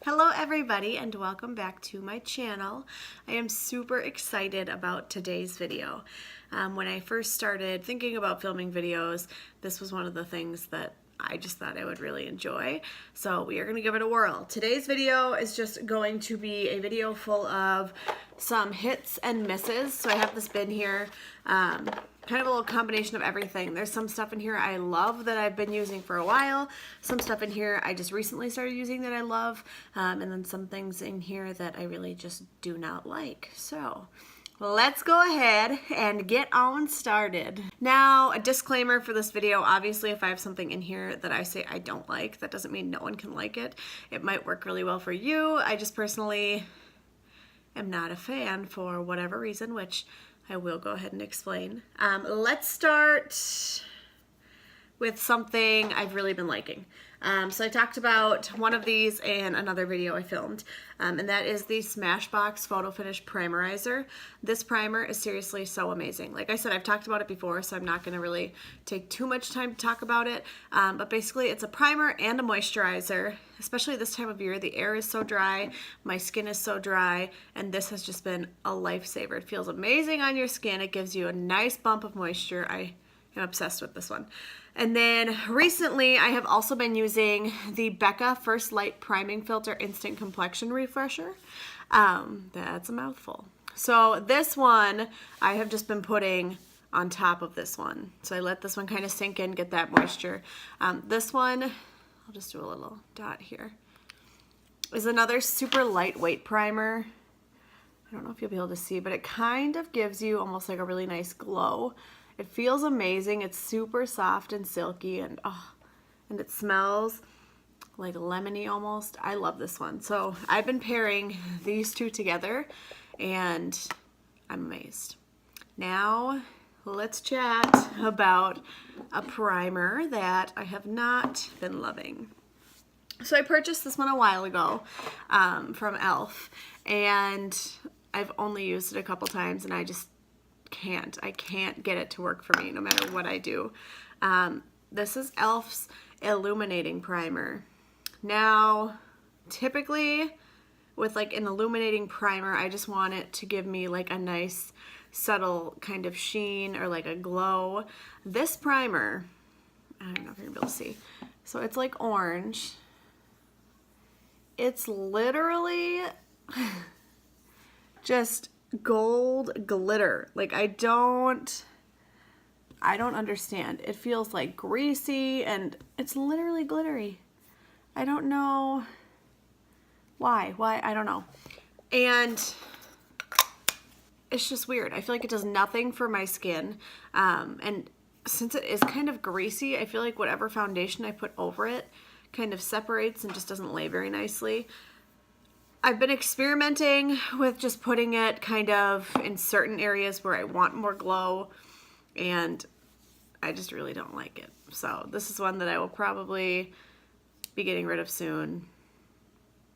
Hello everybody and welcome back to my channel. I am super excited about today's video. When I first started thinking about filming videos, this was one of the things that I just thought I would really enjoy. So we are going to give it a whirl. Today's video is just going to be a video full of some hits and misses. So I have this bin here, kind of a little combination of everything. There's some stuff in here I love that I've been using for a while. Some stuff in here I just recently started using that I love. And then some things in here that I really just do not like. So let's go ahead and get on started. Now, a disclaimer for this video, obviously if I have something in here that I say I don't like, that doesn't mean no one can like it. It might work really well for you. I just personally am not a fan for whatever reason, which I will go ahead and explain. Let's start with something I've really been liking. So I talked about one of these in another video I filmed, and that is the Smashbox Photo Finish Primerizer. This primer is seriously so amazing. Like I said, I've talked about it before, so I'm not going to really take too much time to talk about it, but basically it's a primer and a moisturizer, especially this time of year. The air is so dry, my skin is so dry, and this has just been a lifesaver. It feels amazing on your skin. It gives you a nice bump of moisture. I am obsessed with this one. And then recently I have also been using the Becca First Light Priming Filter Instant Complexion Refresher. That's a mouthful. So this one I have just been putting on top of this one. So I let this one kind of sink in, get that moisture. This one, I'll just do a little dot here, is another super lightweight primer. I don't know if you'll be able to see, but it kind of gives you almost like a really nice glow. It feels amazing. It's super soft and silky, and it smells like lemony almost. I love this one. So I've been pairing these two together and I'm amazed. Now let's chat about a primer that I have not been loving. So I purchased this one a while ago from e.l.f. and I've only used it a couple times and I can't get it to work for me no matter what I do. This is e.l.f.'s Illuminating Primer. Now, typically with like an illuminating primer, I just want it to give me like a nice subtle kind of sheen or like a glow. This primer, I don't know if you're gonna be able to see. So it's like orange. It's literally just gold glitter. Like I don't understand. It feels like greasy and it's literally glittery. I don't know why I don't know. And it's just weird. I feel like it does nothing for my skin. And since it is kind of greasy, I feel like whatever foundation I put over it kind of separates and just doesn't lay very nicely. I've been experimenting with just putting it kind of in certain areas where I want more glow, and I just really don't like it. So this is one that I will probably be getting rid of soon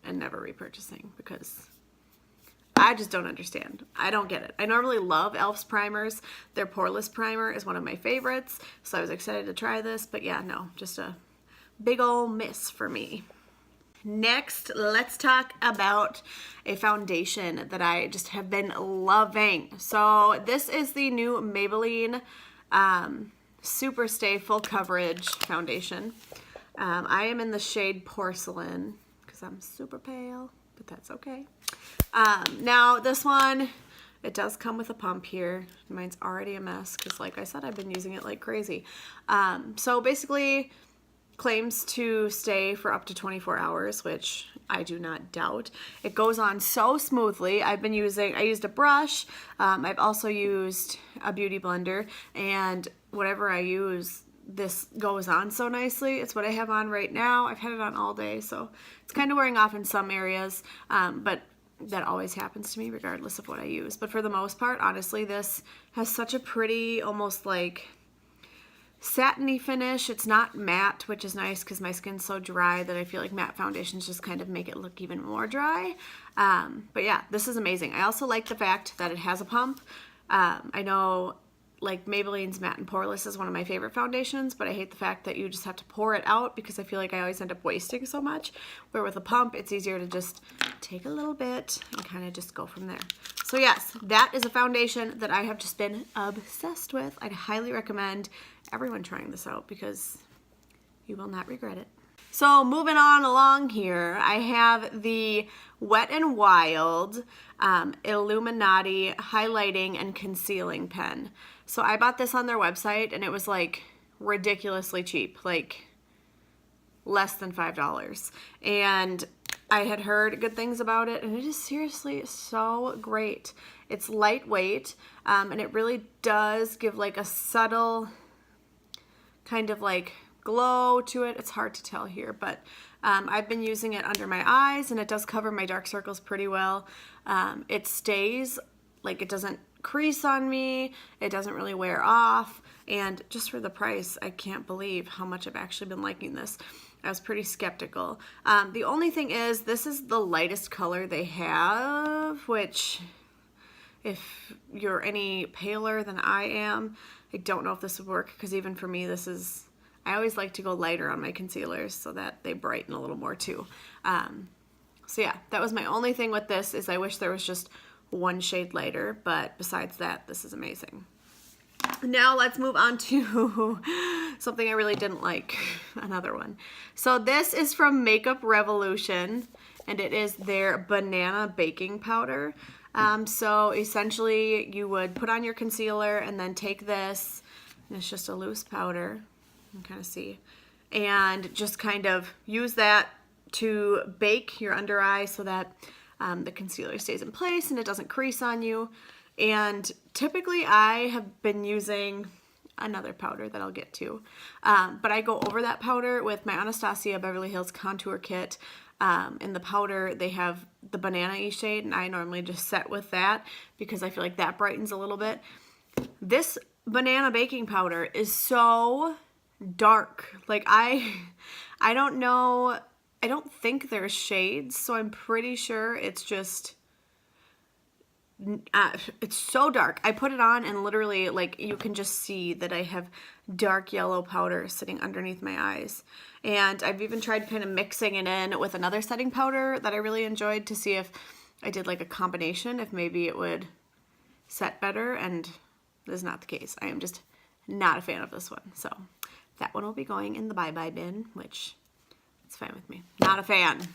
and never repurchasing because I just don't understand. I don't get it. I normally love e.l.f.'s primers. Their Poreless Primer is one of my favorites, so I was excited to try this, but yeah, no, just a big ol' miss for me. Next, let's talk about a foundation that I just have been loving. So this is the new Maybelline Super Stay Full Coverage Foundation. I am in the shade Porcelain because I'm super pale, but that's okay. Now this one, it does come with a pump here. Mine's already a mess because like I said, I've been using it like crazy. So basically, claims to stay for up to 24 hours, which I do not doubt. It goes on so smoothly. I used a brush. I've also used a beauty blender, and whatever I use, this goes on so nicely. It's what I have on right now. I've had it on all day, so it's kind of wearing off in some areas, but that always happens to me regardless of what I use. But for the most part, honestly, this has such a pretty, almost like satiny finish. It's not matte, which is nice because my skin's so dry that I feel like matte foundations just kind of make it look even more dry. But yeah, this is amazing. I also like the fact that it has a pump. I know like Maybelline's Matte and Poreless is one of my favorite foundations, but I hate the fact that you just have to pour it out because I feel like I always end up wasting so much. Where with a pump, it's easier to just take a little bit and kind of just go from there. So yes, that is a foundation that I have just been obsessed with. I'd highly recommend everyone trying this out because you will not regret it. So moving on along here, I have the Wet n Wild Illuminati Highlighting and Concealing Pen. So I bought this on their website and it was like ridiculously cheap, like less than $5. And I had heard good things about it, and it is seriously so great. It's lightweight, and it really does give like a subtle kind of like glow to it. It's hard to tell here, but I've been using it under my eyes, and it does cover my dark circles pretty well. It stays, like it doesn't crease on me, it doesn't really wear off, and just for the price, I can't believe how much I've actually been liking this. I was pretty skeptical. The only thing is, this is the lightest color they have, which if you're any paler than I am, I don't know if this would work, because even for me, this is, I always like to go lighter on my concealers so that they brighten a little more too. So yeah, that was my only thing with this, is I wish there was just one shade lighter, but besides that, this is amazing. Now let's move on to something I really didn't like, another one. So this is from Makeup Revolution, and it is their banana baking powder. So essentially you would put on your concealer and then take this, and it's just a loose powder, you can kind of see, and just kind of use that to bake your under eye so that the concealer stays in place and it doesn't crease on you. And typically I have been using another powder that I'll get to, but I go over that powder with my Anastasia Beverly Hills Contour Kit. In the powder they have the banana-y shade, and I normally just set with that because I feel like that brightens a little bit. This banana baking powder is so dark. Like I don't know, I don't think there's shades, so I'm pretty sure it's just it's so dark. I put it on and literally, like, you can just see that I have dark yellow powder sitting underneath my eyes. And I've even tried kind of mixing it in with another setting powder that I really enjoyed to see if I did like a combination, if maybe it would set better, and this is not the case. I am just not a fan of this one. So that one will be going in the bye-bye bin, which is fine with me. Not a fan.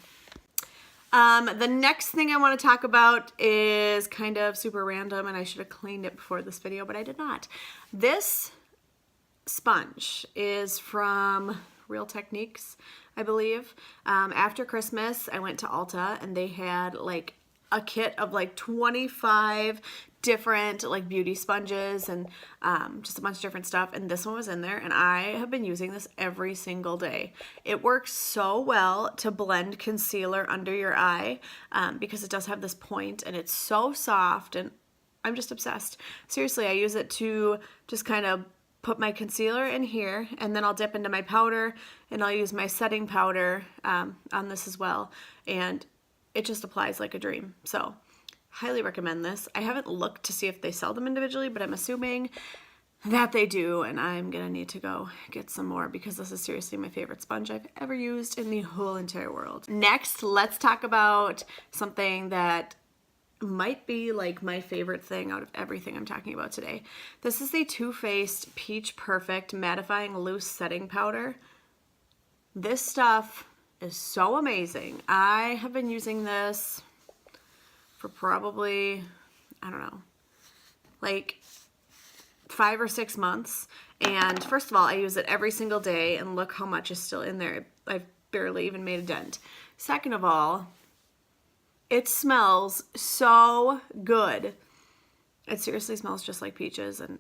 The next thing I want to talk about is kind of super random, and I should have cleaned it before this video, but I did not. This sponge is from Real Techniques, I believe. After Christmas, I went to Ulta, and they had like a kit of like 25 different like beauty sponges and just a bunch of different stuff, and this one was in there, and I have been using this every single day. It works so well to blend concealer under your eye because it does have this point, and it's so soft, and I'm just obsessed. Seriously, I use it to just kind of put my concealer in here, and then I'll dip into my powder, and I'll use my setting powder on this as well, and it just applies like a dream. So highly recommend this. I haven't looked to see if they sell them individually, but I'm assuming that they do, and I'm gonna need to go get some more because this is seriously my favorite sponge I've ever used in the whole entire world. Next, let's talk about something that might be like my favorite thing out of everything I'm talking about today. This is the Too Faced Peach Perfect Mattifying Loose Setting Powder. This stuff is so amazing. I have been using this for probably, I don't know, like 5 or 6 months. And first of all, I use it every single day, and look how much is still in there. I've barely even made a dent. Second of all, it smells so good. It seriously smells just like peaches, and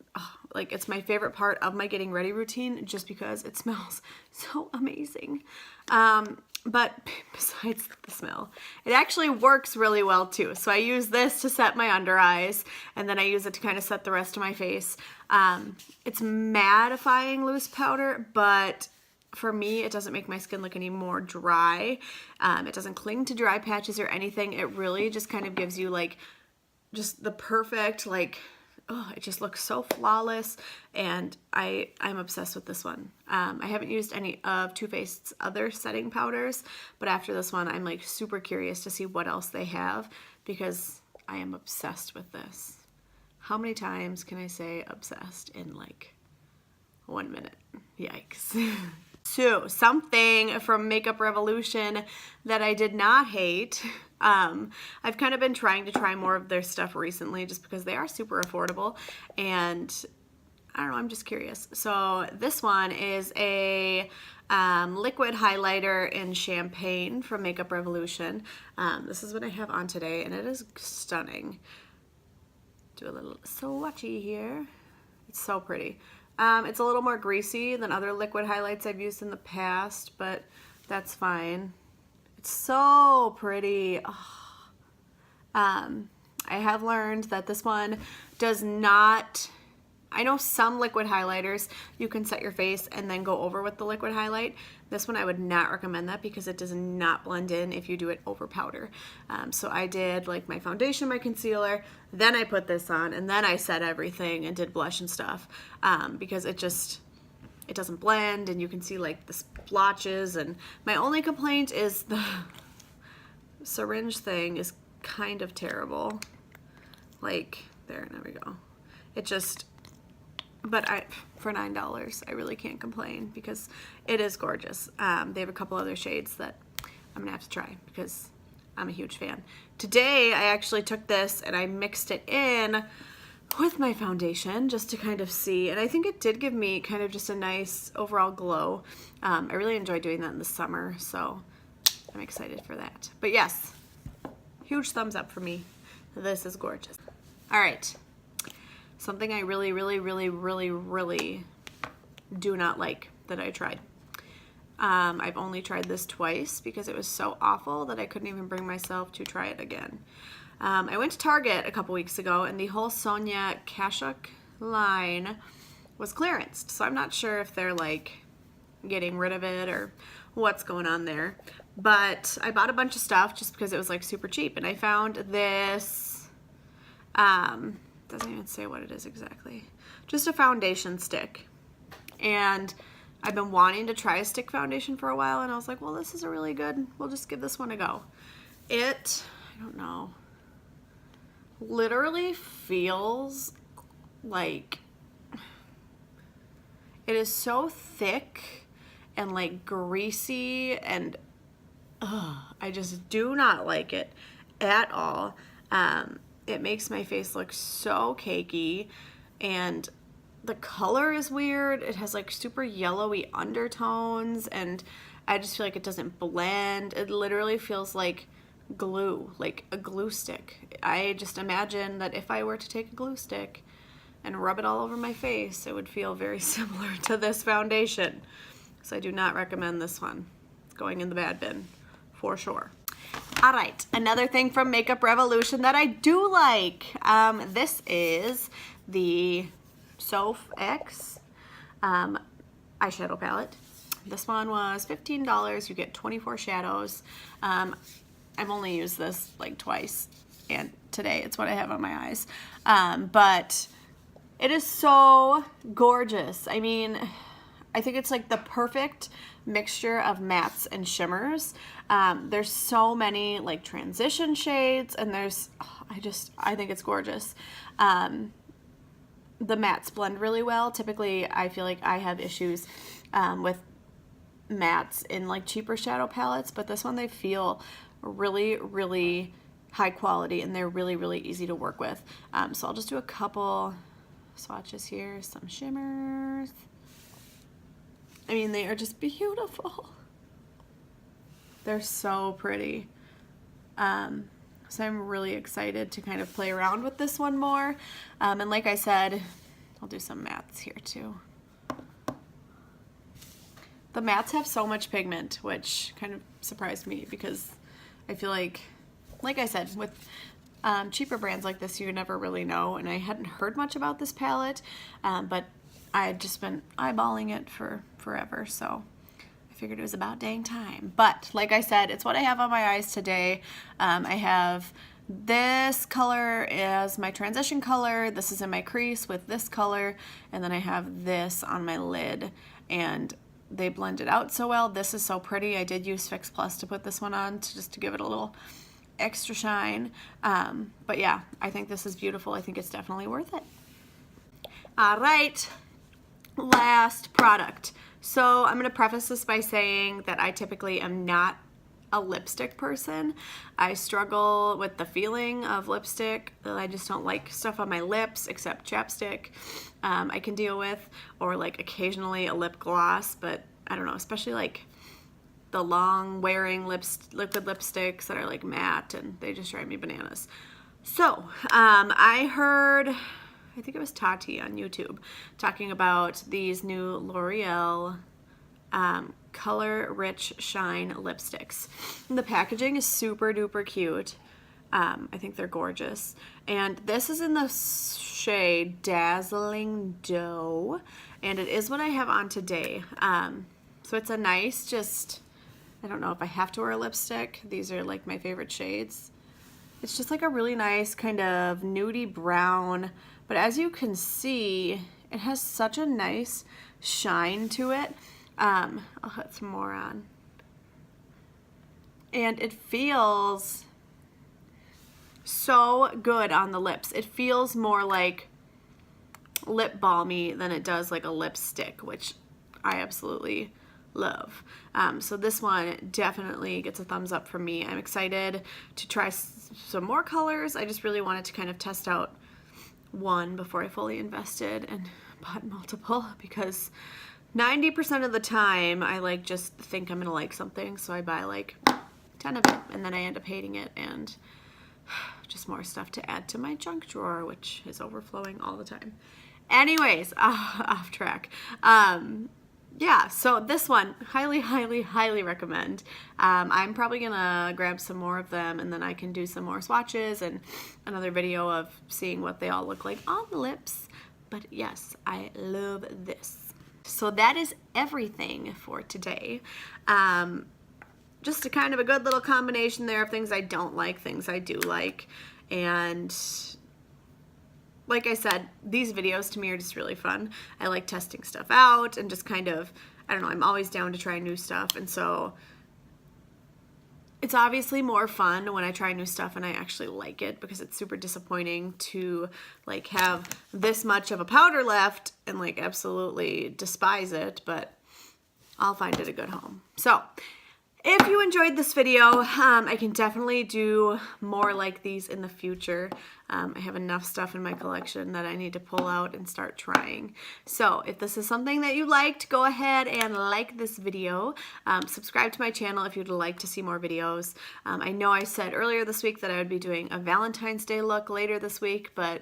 like it's my favorite part of my getting ready routine just because it smells so amazing. But besides the smell, it actually works really well too. So I use this to set my under eyes, and then I use it to kind of set the rest of my face. It's mattifying loose powder, but for me, it doesn't make my skin look any more dry. It doesn't cling to dry patches or anything. It really just kind of gives you like just the perfect like oh, it just looks so flawless, and I'm obsessed with this one. I haven't used any of Too Faced's other setting powders, but after this one, I'm like super curious to see what else they have, because I am obsessed with this. How many times can I say obsessed in like 1 minute? Yikes. So, something from Makeup Revolution that I did not hate. I've kind of been trying to try more of their stuff recently just because they are super affordable, and I don't know, I'm just curious. So this one is a liquid highlighter in Champagne from Makeup Revolution. This is what I have on today, and it is stunning. Do a little swatchy here. It's so pretty. It's a little more greasy than other liquid highlights I've used in the past, but that's fine. It's so pretty. Oh. I have learned that this one does not, I know some liquid highlighters, you can set your face and then go over with the liquid highlight. This one I would not recommend that because it does not blend in if you do it over powder. So I did like my foundation, my concealer, then I put this on, and then I set everything and did blush and stuff, because it doesn't blend, and you can see like the splotches. And my only complaint is the syringe thing is kind of terrible. Like, there we go. It just, but for $9, I really can't complain because it is gorgeous. They have a couple other shades that I'm gonna have to try because I'm a huge fan. Today, I actually took this and I mixed it in with my foundation just to kind of see, and I think it did give me kind of just a nice overall glow. I really enjoy doing that in the summer, so I'm excited for that. But yes, huge thumbs up for me. This is gorgeous. All right, something I really do not like that I tried. I've only tried this twice because it was so awful that I couldn't even bring myself to try it again. I went to Target a couple weeks ago, and the whole Sonia Kashuk line was clearanced. So I'm not sure if they're like getting rid of it or what's going on there. But I bought a bunch of stuff just because it was like super cheap. And I found this, doesn't even say what it is exactly, just a foundation stick. And I've been wanting to try a stick foundation for a while, and I was like, well, this is a really good, we'll just give this one a go. It, I don't know, literally feels like it is so thick and like greasy, and I just do not like it at all. It makes my face look so cakey, and the color is weird. It has like super yellowy undertones, and I just feel like it doesn't blend. It literally feels like glue, like a glue stick. I just imagine that if I were to take a glue stick and rub it all over my face, it would feel very similar to this foundation. So I do not recommend this one. It's going in the bad bin for sure. All right, another thing from Makeup Revolution that I do like. This is the Soph X eyeshadow palette. This one was $15. You get 24 shadows. I've only used this like twice, and today it's what I have on my eyes. But it is so gorgeous. I mean, I think it's like the perfect mixture of mattes and shimmers. There's so many like transition shades, and there's, I think it's gorgeous. The mattes blend really well. Typically, I feel like I have issues with mattes in like cheaper shadow palettes, but this one, they feel really high quality, and they're really easy to work with. So I'll just do a couple swatches here, some shimmers. I mean, they are just beautiful. They're so pretty. So I'm really excited to kind of play around with this one more. And like I said, I'll do some mattes here too. The mattes have so much pigment, which kind of surprised me because I feel like I said, with cheaper brands like this, you never really know. And I hadn't heard much about this palette, but I had just been eyeballing it for forever. So I figured it was about dang time. But like I said, it's what I have on my eyes today. I have This color is my transition color. This is in my crease with this color, and then I have this on my lid, and they blend it out so well. This is so pretty. I did use Fix Plus to put this one on just to give it a little extra shine. But yeah, I think this is beautiful. I think it's definitely worth it. All right, last product. So I'm gonna preface this by saying that I typically am not a lipstick person. I struggle with the feeling of lipstick. I just don't like stuff on my lips except chapstick. I can deal with, or like occasionally a lip gloss, but I don't know, especially like the long wearing liquid lipsticks that are like matte, and they just drive me bananas. So I heard, I think it was Tati on YouTube talking about these new L'Oreal Color Rich Shine lipsticks. And the packaging is super duper cute. I think they're gorgeous. And this is in the shade Dazzling Dough, and it is what I have on today. So it's a nice, just, I don't know if I have to wear a lipstick. These are like my favorite shades. It's just like a really nice kind of nudie brown, but as you can see, it has such a nice shine to it. I'll put some more on. And it feels so good on the lips. It feels more like lip balmy than it does like a lipstick, which I absolutely love. So this one definitely gets a thumbs up from me. I'm excited to try some more colors. I just really wanted to kind of test out one before I fully invested and bought multiple, because 90% of the time I like just think I'm gonna like something, so I buy like 10 of it, and then I end up hating it, and just more stuff to add to my junk drawer, which is overflowing all the time. Anyways, off track. Yeah, so this one, highly, highly, highly recommend. I'm probably gonna grab some more of them, and then I can do some more swatches and another video of seeing what they all look like on the lips. But yes, I love this. So that is everything for today. Just a kind of a good little combination there of things I don't like, things I do like. And like I said, these videos to me are just really fun. I like testing stuff out and just kind of, I don't know, I'm always down to try new stuff. And so it's obviously more fun when I try new stuff and I actually like it, because it's super disappointing to like have this much of a powder left and like absolutely despise it, but I'll find it a good home. So if you enjoyed this video, I can definitely do more like these in the future. I have enough stuff in my collection that I need to pull out and start trying. So if this is something that you liked, go ahead and like this video. Subscribe to my channel if you'd like to see more videos. I know I said earlier this week that I would be doing a Valentine's Day look later this week, but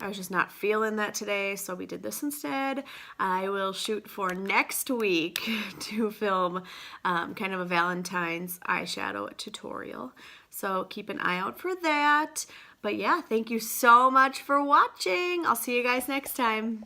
I was just not feeling that today, so we did this instead. I will shoot for next week to film kind of a Valentine's eyeshadow tutorial. So keep an eye out for that. But yeah, thank you so much for watching. I'll see you guys next time.